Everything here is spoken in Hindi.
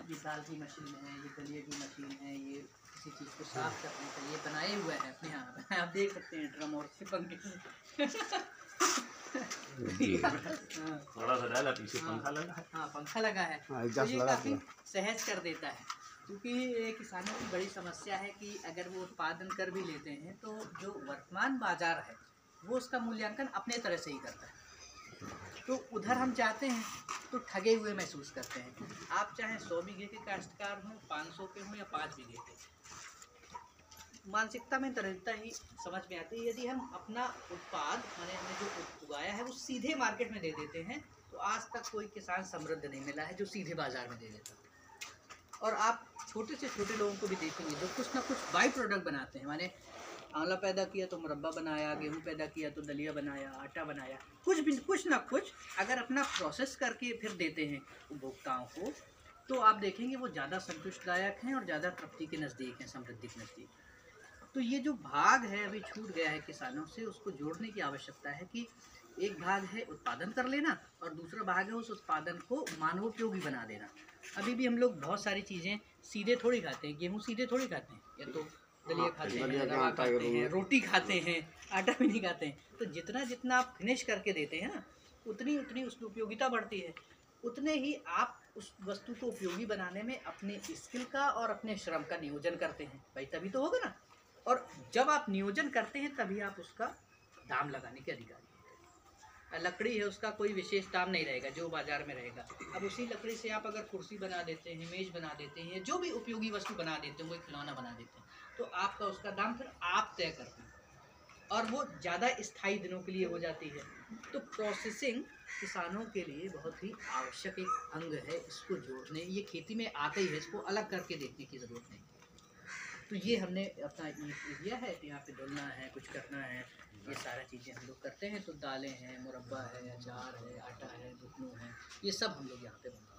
ये दाल की मशीन है, ये दलिया की मशीन है, ये किसी चीज़ को साफ करने का ये बनाए हुए हैं अपने यहाँ पे। आप देख सकते हैं ड्रम और पंखे। थोड़ा सा डाला, पीछे पंखा लगा है। हाँ पंखा लगा है, तो ये काफ़ी सहज कर देता है। क्योंकि किसानों की बड़ी समस्या है कि अगर वो उत्पादन कर भी लेते हैं तो जो वर्तमान बाजार है वो उसका मूल्यांकन अपने तरह से ही करता है। तो उधर हम जाते हैं तो ठगे हुए महसूस करते हैं। आप चाहे 100 बीघे के काश्तकार हों, 500 के हों या 5 बीघे के, मानसिकता में तरहता ही समझ में आती है। यदि हम अपना उत्पाद माने हमने जो उगाया है वो सीधे मार्केट में दे देते हैं तो आज तक कोई किसान समृद्ध नहीं मिला है जो सीधे बाजार में दे देता। और आप छोटे से छोटे लोगों को भी देखेंगे जो कुछ ना कुछ बाई प्रोडक्ट बनाते हैं, माने आंवला पैदा किया तो मुरब्बा बनाया, गेहूं पैदा किया तो दलिया बनाया, आटा बनाया, कुछ ना कुछ अगर अपना प्रोसेस करके फिर देते हैं उपभोक्ताओं को तो आप देखेंगे वो ज़्यादा संतुष्टदायक हैं और ज़्यादा तृप्ति के नज़दीक हैं, समृद्धि के नज़दीक। तो ये जो भाग है अभी छूट गया है किसानों से, उसको जोड़ने की आवश्यकता है कि एक भाग है उत्पादन कर लेना और दूसरा भाग है उस उत्पादन को मानवोपयोगी बना देना। अभी भी हम लोग बहुत सारी चीज़ें सीधे थोड़ी खाते हैं, गेहूँ सीधे थोड़ी खाते हैं, या तो दलिया खाते हैं, रवा खाते हैं, रोटी खाते हैं, आटा भी नहीं खाते हैं। तो जितना जितना आप फिनिश करके देते हैं ना उतनी उतनी उसकी उपयोगिता बढ़ती है, उतने ही आप उस वस्तु को उपयोगी बनाने में अपने स्किल का और अपने श्रम का नियोजन करते हैं भाई, तभी तो होगा ना। और जब आप नियोजन करते हैं तभी आप उसका दाम लगाने के अधिकारी हैं। लकड़ी है उसका कोई विशेष दाम नहीं रहेगा जो बाजार में रहेगा। अब उसी लकड़ी से आप अगर कुर्सी बना देते हैं, मेज बना देते हैं, जो भी उपयोगी वस्तु बना देते हैं, कोई खिलौना बना देते हैं, तो आपका उसका दाम फिर आप तय करते हैं और वो ज़्यादा स्थायी दिनों के लिए हो जाती है। तो प्रोसेसिंग किसानों के लिए बहुत ही आवश्यक एक अंग है। इसको जोड़ने, ये खेती में आते ही है, इसको अलग करके देखने की ज़रूरत नहीं। तो ये हमने अपना एरिया है, तो यहाँ पे धुलना है, कुछ करना है, ये सारा चीज़ें हम लोग करते हैं। तो दालें हैं, मुरब्बा है, अचार है, आटा है, बुकनू है, ये सब हम लोग यहाँ पे बनाते हैं।